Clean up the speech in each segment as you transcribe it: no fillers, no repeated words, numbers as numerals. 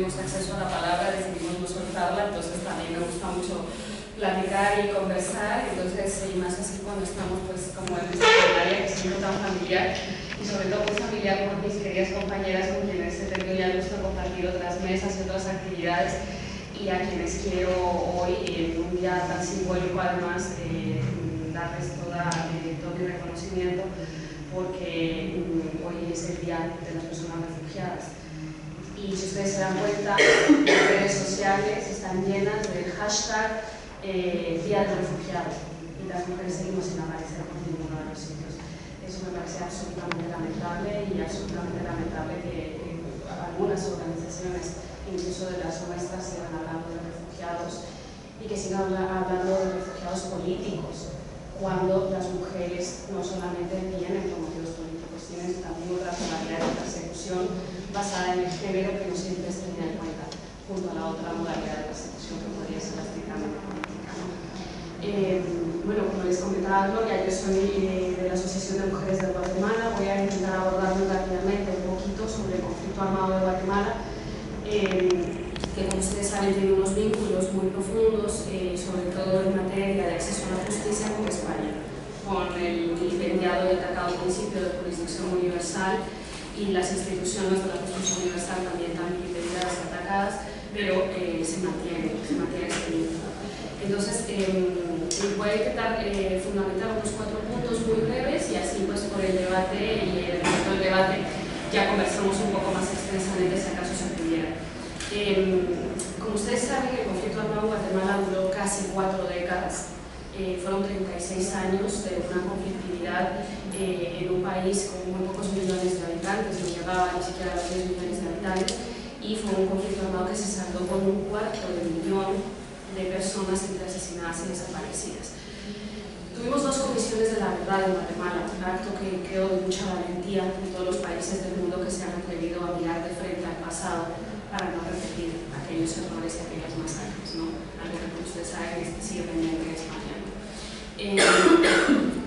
tuvimos acceso a la palabra decidimos no soltarla, entonces también me gusta mucho platicar y conversar, entonces y más así cuando estamos pues como en esta plenaria que siento tan familiar y sobre todo muy familiar por mis queridas compañeras con quienes he tenido ya el gusto de compartir otras mesas y otras actividades y a quienes quiero hoy en un día tan simbólico además darles todo mi reconocimiento porque hoy es el día de las personas refugiadas. Y si ustedes se dan cuenta, las redes sociales están llenas del hashtag Día del Refugiado y las mujeres seguimos sin aparecer por ninguno de los sitios. Eso me parece absolutamente lamentable y absolutamente lamentable que algunas organizaciones, incluso de las nuestras, sigan hablando de refugiados y que sigan hablando de refugiados políticos, cuando las mujeres no solamente vienen por motivos políticos, tienen también otras modalidades de persecución basada en el género que no siempre es tenida en cuenta, junto a la otra modalidad de persecución que podría ser la estrictamente política. Bueno, como les comentaba Gloria, yo soy de la Asociación de Mujeres de Guatemala. Voy a intentar abordar muy rápidamente un poquito sobre el conflicto armado de Guatemala, que como ustedes saben tiene unos vínculos muy profundos, sobre todo en materia de acceso a la justicia con España, con el vilipendiado y atacado principio de jurisdicción universal y las instituciones de la justicia universal también están vilipendiadas y atacadas, pero se mantiene este vínculo. Entonces, voy a intentar fundamentar unos 4 puntos muy breves y así pues por el debate y el resto del debate ya conversamos un poco más extensamente si acaso se pudiera. Como ustedes saben, el conflicto armado en Guatemala duró casi 4 décadas. Fueron 36 años de una conflictividad en un país con muy pocos millones de habitantes, no llegaba ni siquiera a los 10 millones de habitantes, y fue un conflicto armado que se saldó con 250.000 de personas entre asesinadas y desaparecidas. Tuvimos 2 comisiones de la verdad en Guatemala, un acto que creo de mucha valentía en todos los países del mundo que se han atrevido a mirar de frente al pasado para no repetir aquellos errores y aquellas masacres, ¿no? Algo que, como ustedes saben, sigue pendiente en España.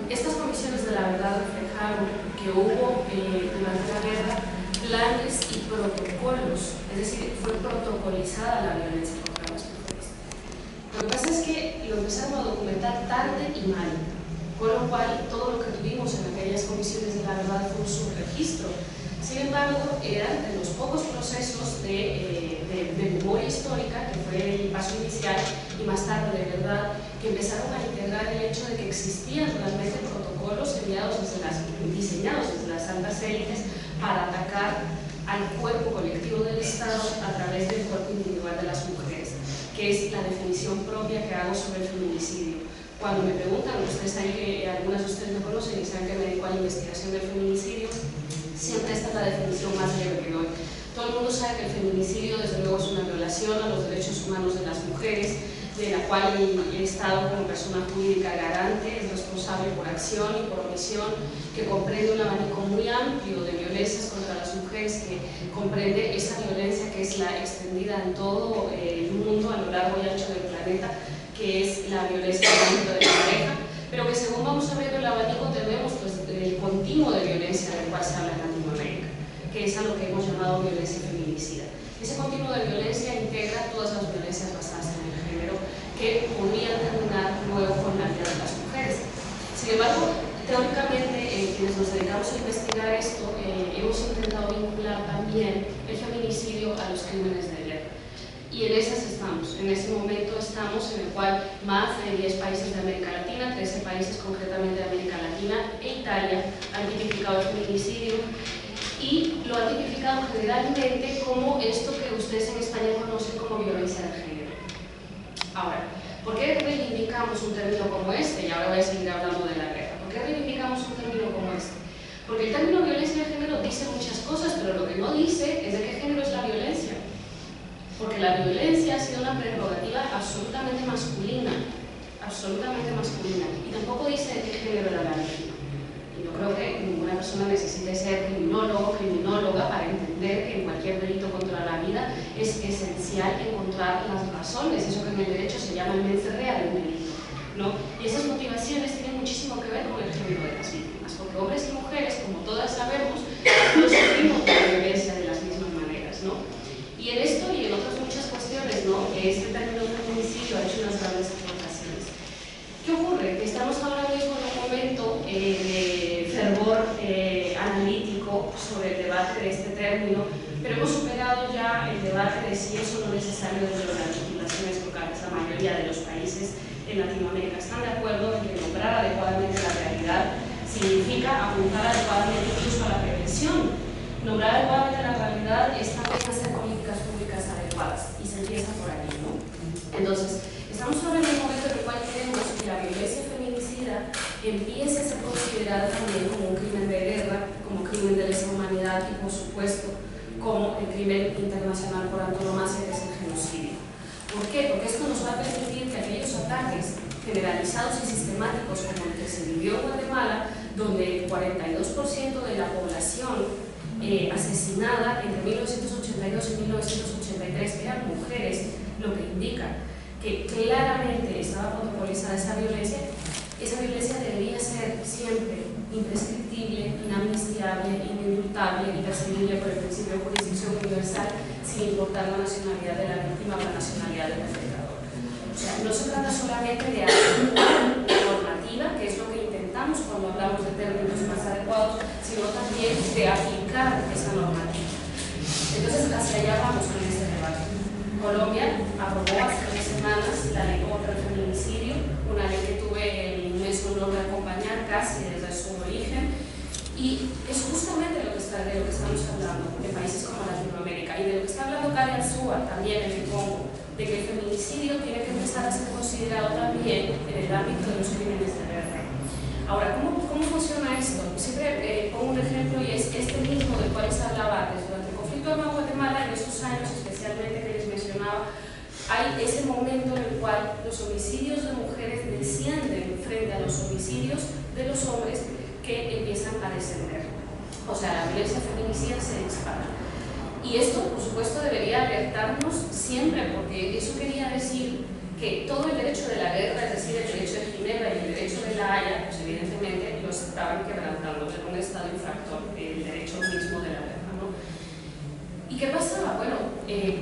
Estas comisiones de la verdad reflejaron que hubo durante la guerra planes y protocolos, es decir, fue protocolizada la violencia contra las mujeres. Lo que pasa es que lo empezaron a documentar tarde y mal, con lo cual todo lo que tuvimos en aquellas comisiones de la verdad fue un subregistro. Sin embargo, eran de los pocos procesos de memoria histórica, que fue el paso inicial, y más tarde de verdad, que empezaron a integrar el hecho de que existían realmente protocolos diseñados desde las altas élites para atacar al cuerpo colectivo del Estado a través del cuerpo individual de las mujeres, que es la definición propia que hago sobre el feminicidio. Cuando me preguntan, ustedes saben que algunas de ustedes me conocen y saben que me dedico a la investigación del feminicidio, siempre esta es la definición más leve que doy. Todo el mundo sabe que el feminicidio desde luego es una violación a los derechos humanos de las mujeres, de la cual el Estado como persona jurídica garante es responsable por acción y por omisión, que comprende un abanico muy amplio de violencias contra las mujeres, que comprende esa violencia que es la extendida en todo el mundo, a lo largo y ancho del planeta, que es la violencia en el ámbito de la pareja, pero que según vamos abriendo el abanico tenemos pues, el continuo de violencia del cual se habla en Latinoamérica, que es a lo que hemos llamado violencia feminicida. Ese continuo de violencia integra todas las violencias basadas en el género que podrían terminar luego con la vida de las mujeres. Sin embargo, teóricamente, quienes nos dedicamos a investigar esto, hemos intentado vincular también el feminicidio a los crímenes de guerra. Y en esas estamos, en ese momento estamos en el cual más de 10 países de América Latina, 13 países concretamente de América Latina e Italia han tipificado el feminicidio y lo han tipificado generalmente como esto que ustedes en España conocen como violencia de género. Ahora, ¿por qué reivindicamos un término como este? Y ahora voy a seguir hablando de la guerra. ¿Por qué reivindicamos un término como este? Porque el término violencia de género dice muchas cosas, pero lo que no dice es de qué género es la violencia. Porque la violencia ha sido una prerrogativa absolutamente masculina, y tampoco dice de qué género era la víctima. Y yo creo que ninguna persona necesite ser criminólogo o criminóloga para entender que en cualquier delito contra la vida es esencial encontrar las razones, eso que en el derecho se llama el mens rea del delito, ¿no? Y esas motivaciones tienen muchísimo que ver con el género de las víctimas, porque hombres y mujeres, como todas sabemos, no sufrimos la violencia de las mismas maneras, ¿no? Y en esto y en que este término feminicidio ha hecho unas grandes aportaciones. ¿Qué ocurre? Que estamos ahora mismo en un momento de fervor analítico sobre el debate de este término, pero hemos superado ya el debate de si es o no necesario dentro de las legislaciones locales. La mayoría de los países en Latinoamérica están de acuerdo en que nombrar adecuadamente la realidad significa apuntar adecuadamente incluso a la prevención. Nombrar adecuadamente la realidad es también hacer políticas públicas adecuadas, y se empieza por ahí, ¿no? Entonces, estamos ahora en un momento en el cual queremos que la violencia feminicida empiece a ser considerada también como un crimen de guerra, como crimen de lesa humanidad y, por supuesto, como el crimen internacional por antonomasia, que es el genocidio. ¿Por qué? Porque esto nos va a permitir que aquellos ataques generalizados y sistemáticos como el que se vivió en Guatemala, donde el 42% de la población asesinada entre 1982 y 1983 eran mujeres, lo que indica que claramente estaba protocolizada esa violencia debería ser siempre imprescriptible, inamnistiable, inindultable y perseguible por el principio de jurisdicción universal, sin importar la nacionalidad de la víctima o la nacionalidad del perpetrador. O sea, no se trata solamente de adecuar la normativa, que es lo que intentamos cuando hablamos de términos más adecuados, sino también de aplicar esa normativa. Entonces, hacia allá vamos con este debate. Colombia aprobó hace 3 semanas la ley contra el feminicidio, una ley que tuve el inmenso honor de acompañar casi desde su origen, y es justamente de lo que estamos hablando de países como Latinoamérica, y de lo que está hablando Kari Arzúa también en el Congo, de que el feminicidio tiene que empezar a ser considerado también en el ámbito de los crímenes de guerra. Ahora, ¿cómo funciona esto? Siempre pongo un ejemplo, y es este mismo del cual se hablaba antes. Durante el conflicto armado en Guatemala, en esos años especialmente que les mencionaba, hay ese momento en el cual los homicidios de mujeres descienden frente a los homicidios de los hombres, que empiezan a descender. O sea, la violencia feminicida se dispara. Y esto, por supuesto, debería alertarnos siempre, porque eso quería decir que todo el derecho de la guerra, es decir, el derecho de Ginebra y el derecho de la Haya, pues evidentemente los estaban quebrantando en un estado infractor, el derecho mismo de la guerra, ¿no? ¿Y qué pasaba? Bueno,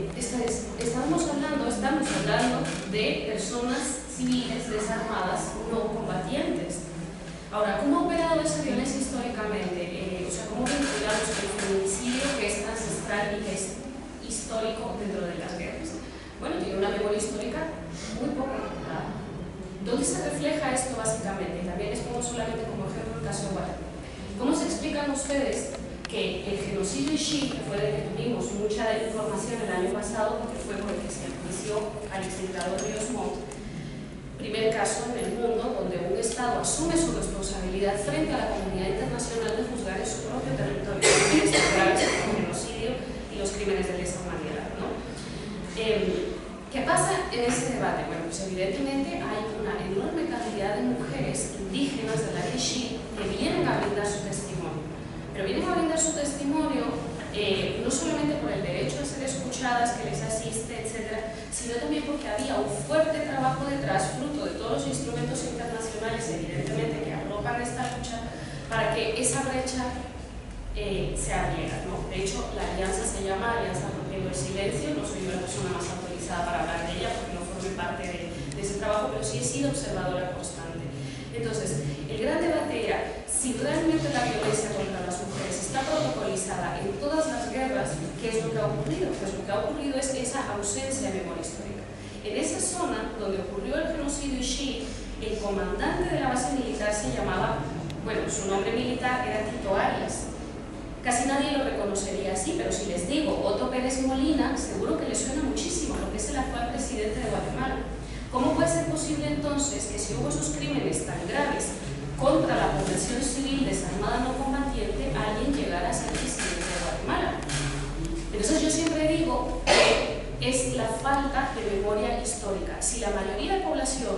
estamos hablando de personas civiles desarmadas no combatientes. Ahora, ¿cómo ha operado esa violencia históricamente? O sea, ¿cómo vinculamos el feminicidio, que es ancestral y que es histórico dentro de las guerras? Bueno, tiene una memoria histórica muy poco recordada. ¿Dónde se refleja esto básicamente? También les pongo solamente como ejemplo el caso de Guatemala. ¿Cómo se explican ustedes que el genocidio Ixí, que fue del que tuvimos mucha información el año pasado, porque fue por el que se enjuició al exdictador Ríos Montt, primer caso en el mundo donde un Estado asume su responsabilidad frente a la comunidad internacional de juzgar en su propio territorio los crímenes graves como el genocidio y los crímenes de lesa humanidad, ¿no? ¿Qué pasa en ese debate? Bueno, pues evidentemente hay una enorme cantidad de mujeres indígenas de la Ixí que vienen a brindar su testimonio, pero vienen a brindar su testimonio no solamente por el derecho a ser escuchadas, que les asiste, etcétera, sino también porque había un fuerte trabajo detrás, fruto de todos los instrumentos internacionales, evidentemente, que arropan esta lucha, para que esa brecha se abriera, ¿no? De hecho, la alianza se llama Alianza Rompiendo el Silencio. No soy yo la persona más autorizada para hablar de ella, porque no formé parte de ese trabajo, pero sí he sido observadora constante. Entonces, el gran debate era si realmente la violencia contra las mujeres está protocolizada en todas las guerras. ¿Qué es lo que ha ocurrido? Pues lo que ha ocurrido es esa ausencia de memoria histórica. En esa zona donde ocurrió el genocidio Ixí, el comandante de la base militar se llamaba, bueno, su nombre militar era Tito Arias. Casi nadie lo reconocería así, pero si les digo Otto Pérez Molina, seguro que les suena muchísimo, porque es el actual presidente de Guatemala. ¿Cómo puede ser posible entonces que si hubo esos crímenes tan graves contra la población civil desarmada no combatiente, alguien llegara a ser presidente de Guatemala? Entonces yo siempre digo que es la falta de memoria histórica. Si la mayoría de la población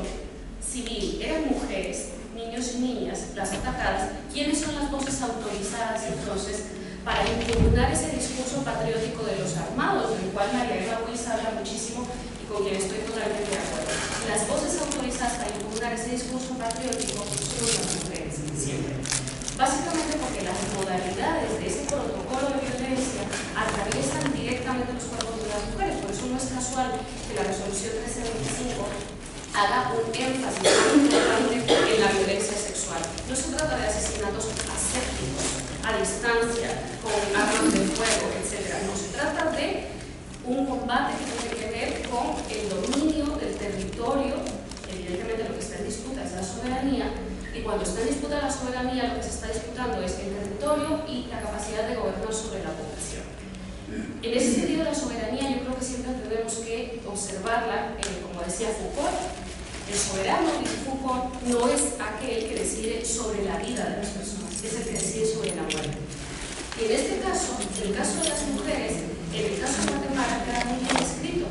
civil eran mujeres, niños y niñas, las atacadas, ¿quiénes son las voces autorizadas entonces para impugnar ese discurso patriótico de los armados, del cual María Eva Ruiz habla muchísimo y con quien estoy totalmente de acuerdo? Las voces autorizadas para impugnar ese discurso patriótico son las mujeres, siempre. Básicamente porque las modalidades de ese protocolo de violencia atraviesan directamente los cuerpos de las mujeres. Por eso nuestras casual que la resolución 1325 haga un énfasis muy importante en la violencia sexual. No se trata de asesinatos asépticos, a distancia, con armas de fuego, etc. No, se trata de un combate que tiene que ver con el dominio del territorio. Evidentemente lo que está en disputa es la soberanía, y cuando está en disputa la soberanía, lo que se está disputando es el territorio y la capacidad de gobernar sobre la población. En ese sentido, la soberanía yo creo que siempre tenemos que observarla, como decía Foucault. El soberano, dice Foucault, no es aquel que decide sobre la vida de las personas, es el que decide sobre la muerte. Y en este caso, en el caso de las mujeres, en el caso de Guatemala, queda muy bien escrito,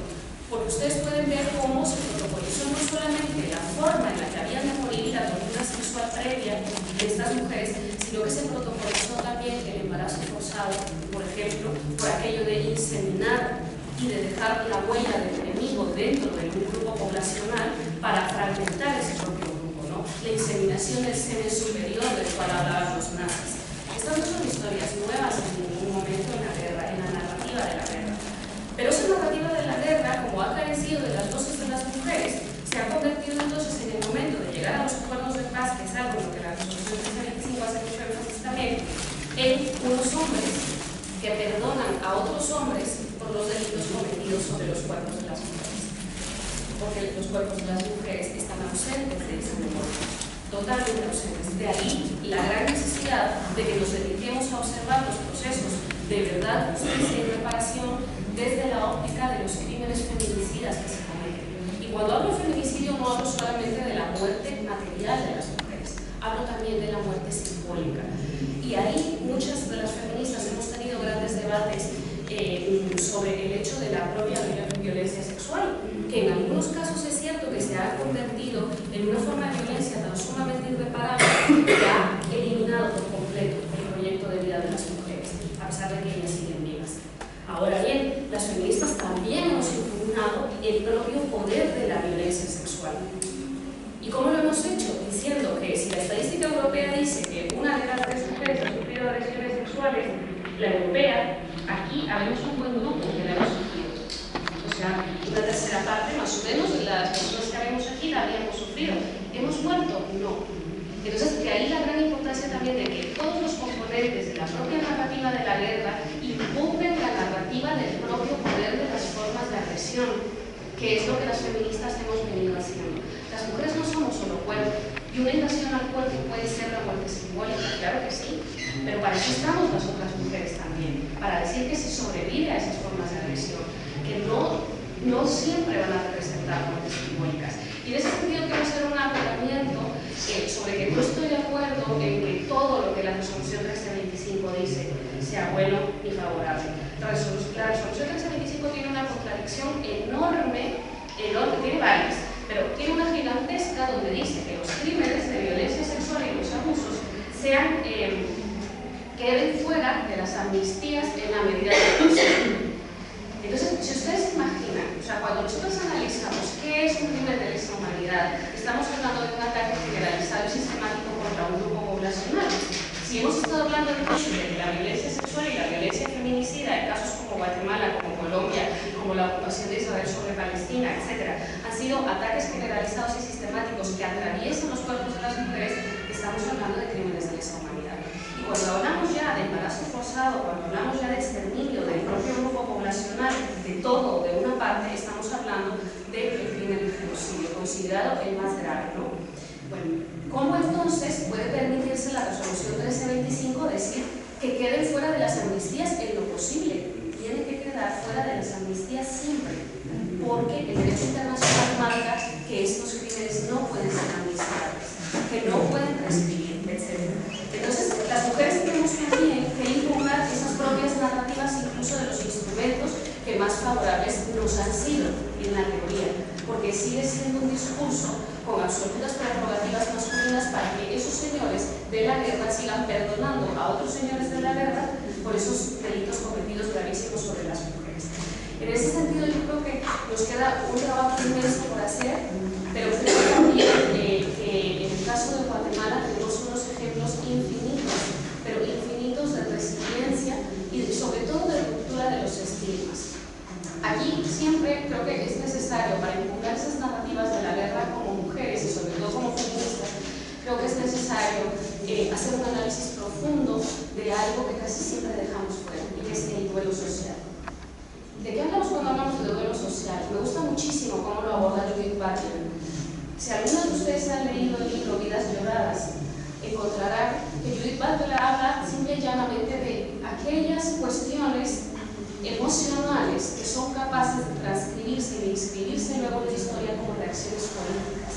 porque ustedes pueden ver cómo se protocolizó no solamente la forma en la que habían de morir la tortura sexual previa de estas mujeres, sino que se protocolizó también el embarazo forzado, por ejemplo, por aquello de inseminar y de dejar la huella del enemigo dentro de un grupo poblacional para fragmentar ese propio grupo, ¿no? La inseminación del semen superior del cual hablaban los nazis. Estas no son historias nuevas en ningún momento en la guerra, en la narrativa de la guerra. Pero esa narrativa de la guerra, como ha carecido de las voces de las mujeres, se ha convertido entonces en el momento de llegar a los acuerdos de paz, que es algo en lo que la resolución 1325 hace mucho énfasis también, en unos hombres que perdonan a otros hombres por los delitos cometidos sobre los cuerpos de las mujeres, porque los cuerpos de las mujeres están ausentes de esa memoria, totalmente ausentes. De ahí la gran necesidad de que nos dediquemos a observar los procesos de verdad, justicia y reparación desde la óptica de los crímenes feminicidas que se cometen. Y cuando hablo de feminicidio no hablo solamente de la muerte material de las mujeres, hablo también de la muerte simbólica. Y ahí muchas de las feministas hemos tenido grandes debates sobre el hecho de la propia violencia sexual, que en algunos casos es cierto que se ha convertido en una forma de violencia tan sumamente irreparable que ha eliminado por completo el proyecto de vida de las mujeres, a pesar de que ellas siguen vivas. Ahora bien, las feministas también hemos impugnado el propio poder de la violencia sexual. ¿Y cómo lo hemos hecho? Diciendo que si la estadística europea dice que una de las 3 mujeres ha sufrido agresiones sexuales, la europea, aquí habemos un buen grupo que la hemos sufrido. O sea, una tercera parte más o menos de las personas que habemos aquí la habíamos sufrido. ¿Hemos muerto? No. Entonces, de ahí la gran importancia también de que todos los componentes de la propia narrativa de la guerra impugnen la narrativa del propio poder de las formas de agresión, que es lo que las feministas hemos venido haciendo. Las mujeres no somos solo cuerpo, y una invasión al cuerpo puede ser la muerte simbólica, claro que sí, pero para eso estamos las otras mujeres también, para decir que se sobrevive a esas formas de agresión, que no siempre van a representar muertes simbólicas. Y en ese sentido quiero hacer un apelamiento sobre que no estoy de acuerdo en que todo lo que la resolución 1325 dice sea bueno y favorable. La resolución 1325 tiene una contradicción enorme, tiene varias, pero tiene una gigantesca donde dice que los crímenes de violencia sexual y los abusos queden fuera de las amnistías en la medida de lo posible. Entonces, si ustedes se imaginan, o sea, cuando nosotros analizamos qué es un crimen de lesa humanidad, estamos hablando de un ataque generalizado y sistemático contra un grupo poblacional. Si hemos estado hablando entonces de que la violencia sexual y la violencia feminicida en casos como Guatemala, como Colombia, como la ocupación de Israel sobre Palestina, etc., han sido ataques generalizados y sistemáticos que atraviesan los cuerpos de las mujeres, estamos hablando de crímenes de lesa humanidad. Y cuando hablamos ya de embarazo forzado, cuando hablamos ya de exterminio del propio grupo poblacional, de todo, de una parte, estamos hablando del crimen de genocidio, considerado el más grave, ¿no? Bueno, ¿cómo entonces puede permitirse la resolución 1325 decir que queden fuera de las amnistías en lo posible? Tiene que quedar fuera de las amnistías siempre, porque el derecho internacional marca que estos crímenes no pueden ser amnistiables, que no pueden prescribir, etc. Entonces, las mujeres tenemos también que impugnar esas propias narrativas, incluso de los instrumentos que más favorables nos han sido en la teoría, porque sigue siendo un discurso con absolutas prerrogativas masculinas para que esos señores de la guerra sigan perdonando a otros señores de la guerra por esos delitos cometidos gravísimos sobre las mujeres. En ese sentido, yo creo que nos queda un trabajo inmenso por hacer, pero creo también que en el caso de Guatemala tenemos unos ejemplos infinitos, pero infinitos de resiliencia y sobre todo de ruptura de los estigmas. Aquí siempre creo que es necesario, para impugnar esas narrativas de la guerra como mujeres y sobre todo como feministas, creo que es necesario hacer un análisis profundo de algo que casi siempre dejamos fuera, y que es el duelo social. ¿De qué hablamos cuando hablamos de duelo social? Me gusta muchísimo cómo lo aborda Judith Butler. Si algunos de ustedes han leído el libro Vidas Lloradas, encontrarán que Judith Butler habla simple y llanamente de aquellas cuestiones emocionales que son capaces de transcribirse y de inscribirse luego en la historia como reacciones políticas,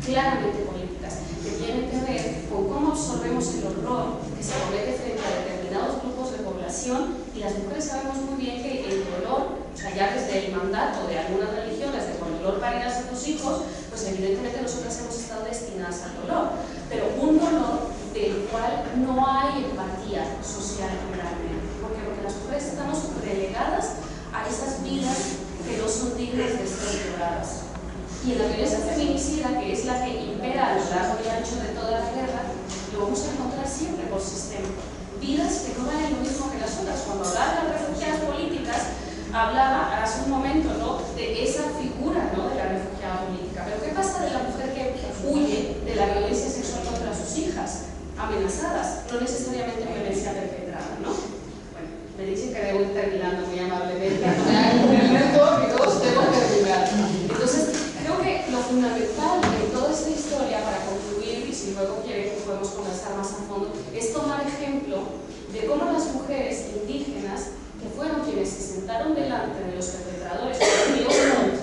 claramente políticas, que tienen que ver con cómo absorbemos el horror que se comete frente a determinados grupos de población. Y las mujeres sabemos muy bien que el dolor, o sea, ya desde el mandato de algunas religiones de con dolor parirás a tus hijos, pues evidentemente nosotras hemos estado destinadas al dolor, pero un dolor del cual no hay empatía social realmente. ¿Por qué? Porque las mujeres estamos relegadas a esas vidas que no son dignas de ser lloradas. Y en la violencia feminicida, que es la que impera a lo largo y ancho de toda la guerra, lo vamos a encontrar siempre por sistema. Vidas que no valen lo mismo que las otras. Cuando hablaba de las refugiadas políticas, hablaba hace un momento, ¿no?, de esa figura, ¿no?, de la refugiada política. Pero ¿qué pasa de la mujer que huye de la violencia sexual contra sus hijas? Amenazadas, no necesariamente violencia perpetrada, ¿no? Bueno, me dicen que debo ir terminando muy amablemente. Que todos tenemos que terminar. Entonces, creo que lo fundamental de toda esta historia, para concluir, y si luego quieren podemos conversar más a fondo, es tomar ejemplo de cómo las mujeres indígenas, que fueron quienes se sentaron delante de los perpetradores del río Montt,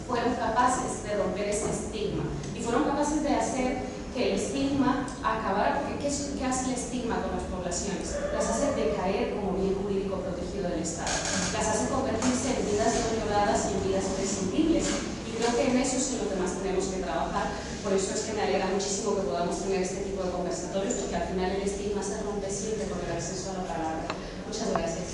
fueron capaces de romper ese estigma y fueron capaces de hacer que el estigma acabara, porque ¿qué hace el estigma con las poblaciones? Las hace decaer como bien jurídico protegido del Estado, las hace convertirse en vidas no violadas y en vidas prescindibles. Y creo que en eso es en lo que más tenemos que trabajar. Por eso es que me alegra muchísimo que podamos tener este tipo de conversatorios, porque al final el estigma se rompe siempre con el acceso a la palabra. Muchas gracias.